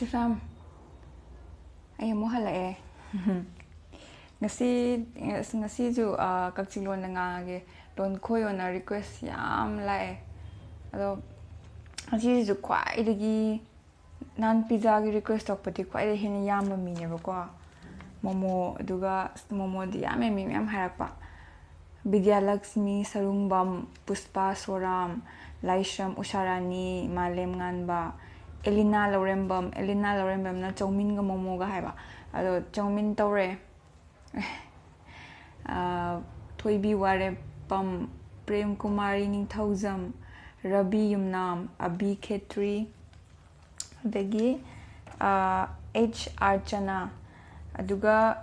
Asifam, ay mo halae. Ngasi ju kakchilon nga ge don koyo na request yam lae. Ado ngasi ju kwai dagi nan pizza gi request tokpati kwai de hin yam mi ne ko. Momo duga momo di yam mi yam harakpa. Bidya Lakshmi Sarungbam Puspa Soram Laisham Usharani Malem Nganba Elina Lorembam na chowmin ga momo ga haiba ado chowmin tore Thoibi Ware Pam Prem Kumari Ningthauzam Rabi Yumnam Abi Khetri dagi H Archana aduga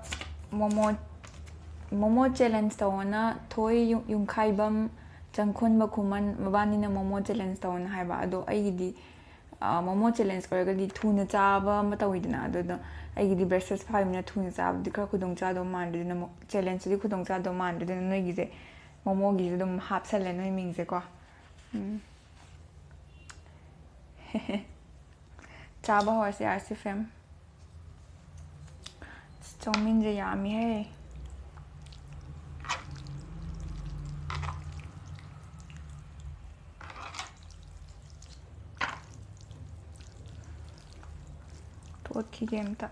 Momo challenge tawana thoi yumkhaibam changkhon bakhuman mabani na momo challenge tawana haiba ado aigidi momo challenge koragadi thuna chaba matawidina ado aigidi breakfast 5 minute thuna chaba dikra khudong chado mandina challenge di khudong chado mandina noi gise momo gi dum hapsale noi mingse ko chaba horse RCFM chowmin je yummy hai Otki game ta.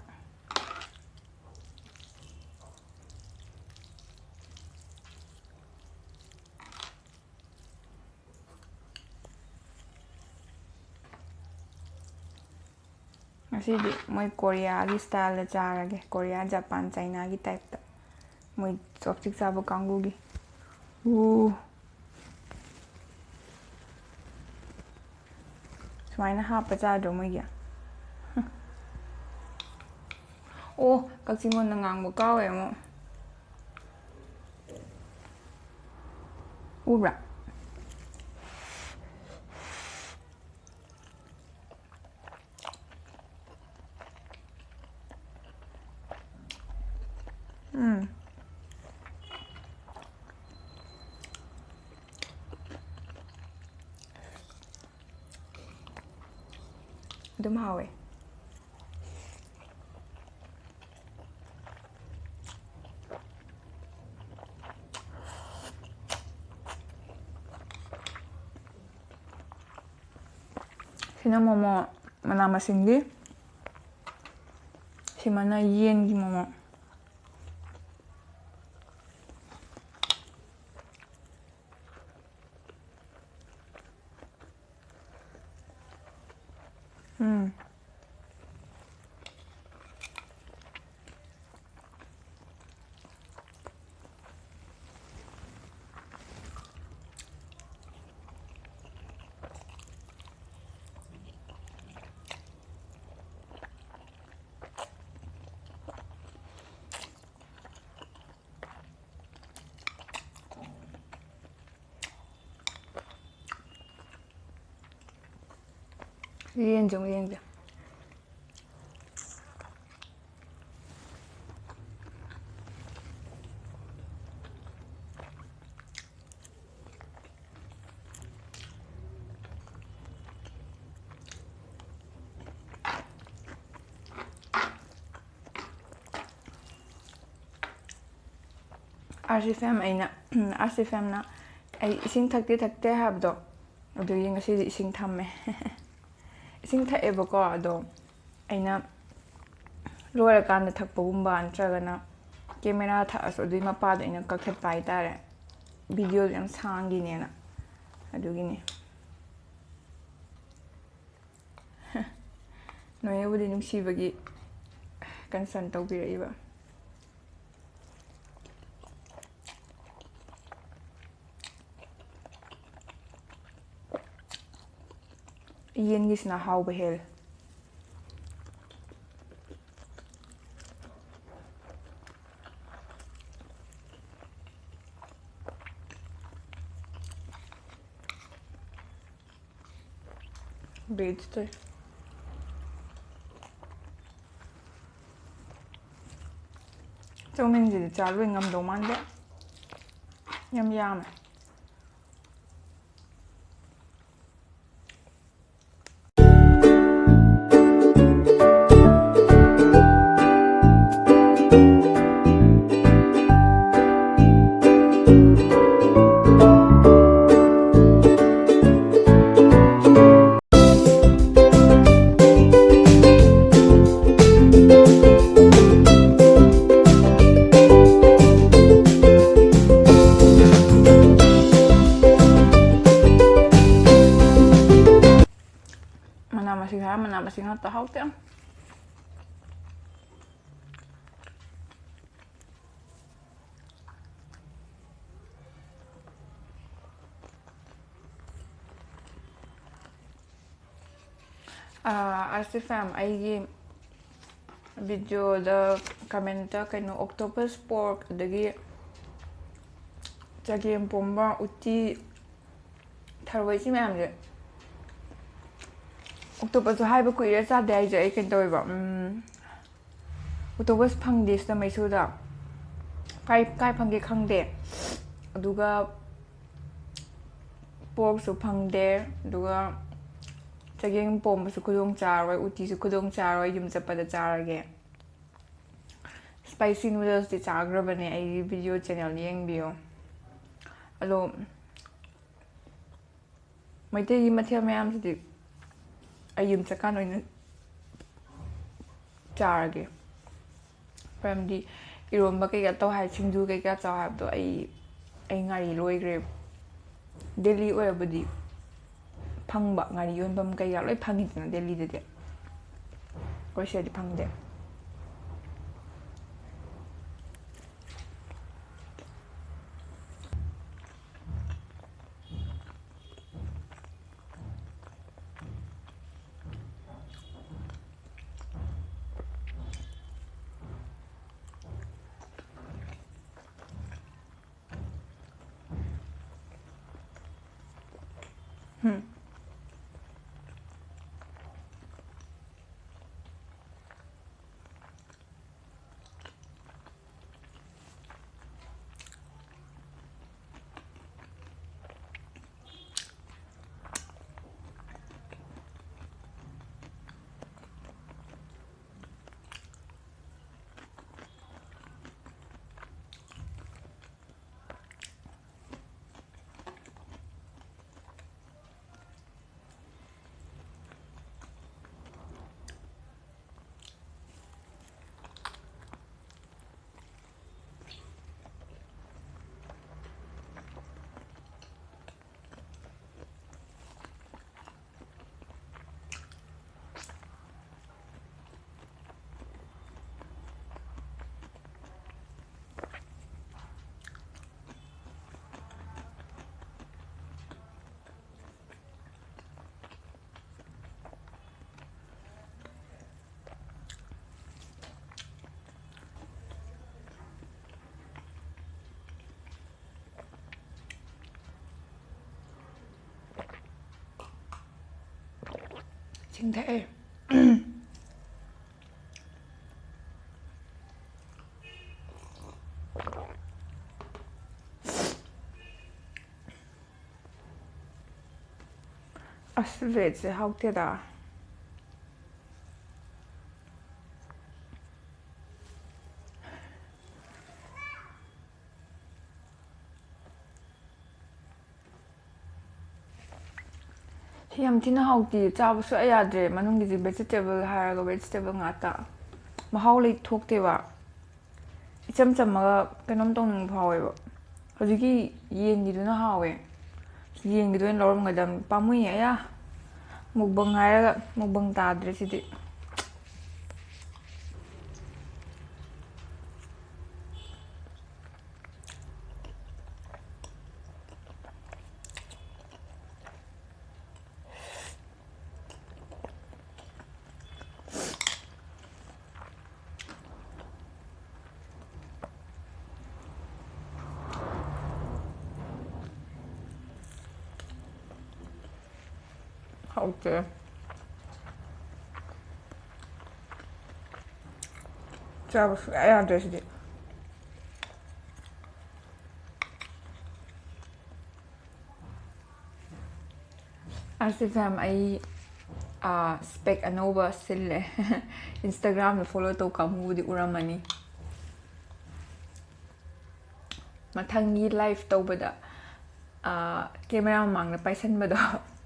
Ngasi di moi Korea gi style la charage Korea Japan China gi type ta moi chopstick sabo kangu gi Sumaina hapa chado moi gi Oh, kaksingon na ngang mo kawe mo. Ubra. Dum hawe. Sina momo manama singgi si mana yen gi momo yen jong yen ja RCFM na ay ising thakte habdo ado yung ngasi ising thamme ising thakeba ko ado aina loira kan thakpagumba antragana camera thaas ado mapa da ina kakhet pai tare video yam sangi ne na ado gini noye budi nungsibagi concern tawbiraiba yen gi sina hauba hel bed to chowmin ji chalu ngam do manda yam masing hara mana masing hata haute. As fam aigi video the commenta kaino octopus pork adagi chagem pomba uti tharwai si ma'am je octopus haiba kuire cha dai je ai ken toy ba octopus phang dis da mai su da kai phang ge khang de aduga pork su phang de aduga chagem pomba su kudong charoi uti su kudong charoi yum chapada charage spicy noodles di chagrabane ai video channel yeng bio alo maitei mathel mayam sidi ayum chakan oina charage famdi iromba kai ga to hai singju kai ga chaw hab to ai ngari loigre delhi oibadi phangba ngari yonbam kai ga loi phangi na delhi de ko shedi phangde 징대 아스베즈 하우테다 ꯌꯥꯝ ꯊꯤꯅ ꯍꯥꯎꯇꯤ ꯆꯥꯕꯁꯨ ꯌꯥꯗ꯭ꯔꯦ ꯃꯅꯨꯡꯒꯤꯁꯤ vegetable ꯍꯥꯏꯔꯒ vegetable ꯉꯥꯛꯇ ꯃꯍꯥꯎ ꯂꯩꯊꯣꯛꯇꯦꯕ ꯏꯆꯝ ꯆꯝꯃꯒ ꯀꯩꯅꯣꯝ ꯇꯧꯅꯤꯡꯕ ꯐꯥꯎꯋꯦꯕ ꯍꯧꯖꯤꯛꯀꯤ ꯌꯦꯟꯒꯤꯗꯨꯅ ꯍꯥꯎꯋꯦ ꯌꯦꯟꯒꯤꯗꯣ ꯑꯣꯏꯅ ꯂꯧꯔꯝꯒꯗꯕꯅꯤ ꯄꯥꯝꯃꯨꯏ ꯑꯌꯥ ꯃꯨꯛꯕꯪ ꯍꯥꯏꯔꯒ ꯃꯨꯛꯕꯪ ꯇꯥꯗ꯭ꯔꯦ ꯁꯤꯗꯤ 하우테 짜고 애안 되시지 아시밤 아이 스펙 아노바 실레 인스타그램에 follow 또 까무디 우라마니 마탕기 라이브 tꯧꯕꯗ camera ꯃꯥꯡꯗ ꯄꯥꯏꯁꯟꯕꯗꯣ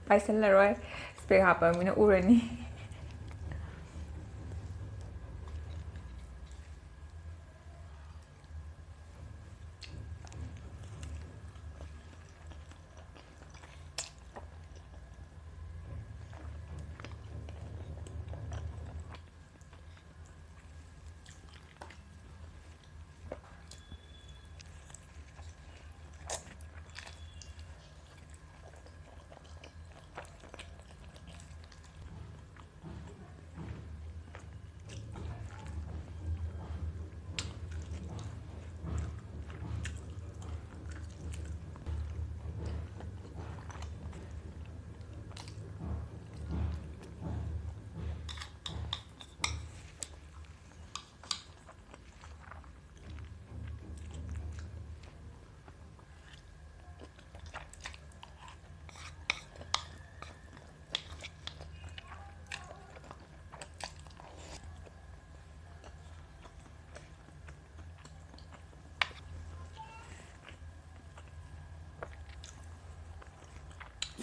ꯄꯥꯏꯁꯜꯂꯔꯣꯏ 스펙 ꯍꯥꯞꯄꯃꯤꯅ ꯎꯔꯅꯤ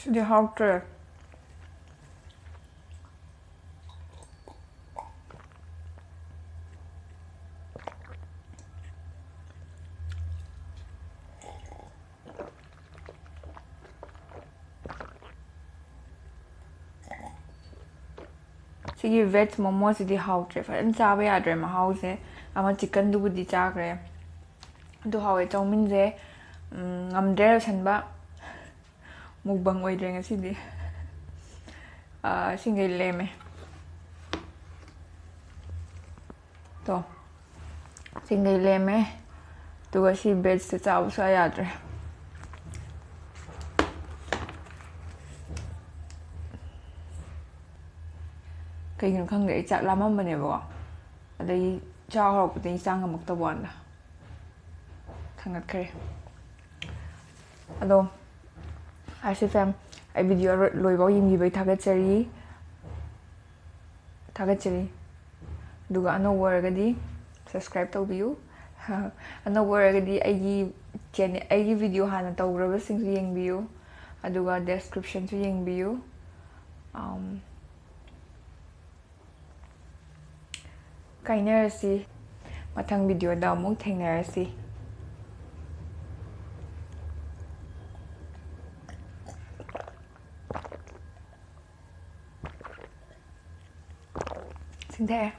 Siди hautre. Sigi veg momo sidi hautre. Fadan chaba yadre mahause. Ama chicken dubudi chakre. Du hawe chowmin je ngamdre sanba mukbang oidre ngasidi. Singai leme. To. Singai leme. Tuga si veg se chaba sa yadre. Kayong khang de chak lamam bane bo. Adai cha horok putin sang amak tabanda. Thangat kare. Ado fam ai video loibaw yingi bai thagat chari. Duga ano waragadi subscribe tawbiyu. Ano waragadi aigi channel aigi video hana tawgraba sing su yengbiyu. Aduga description su yengbiyu. Kainarasi mathang video da amuk thengnarasi. Sing there.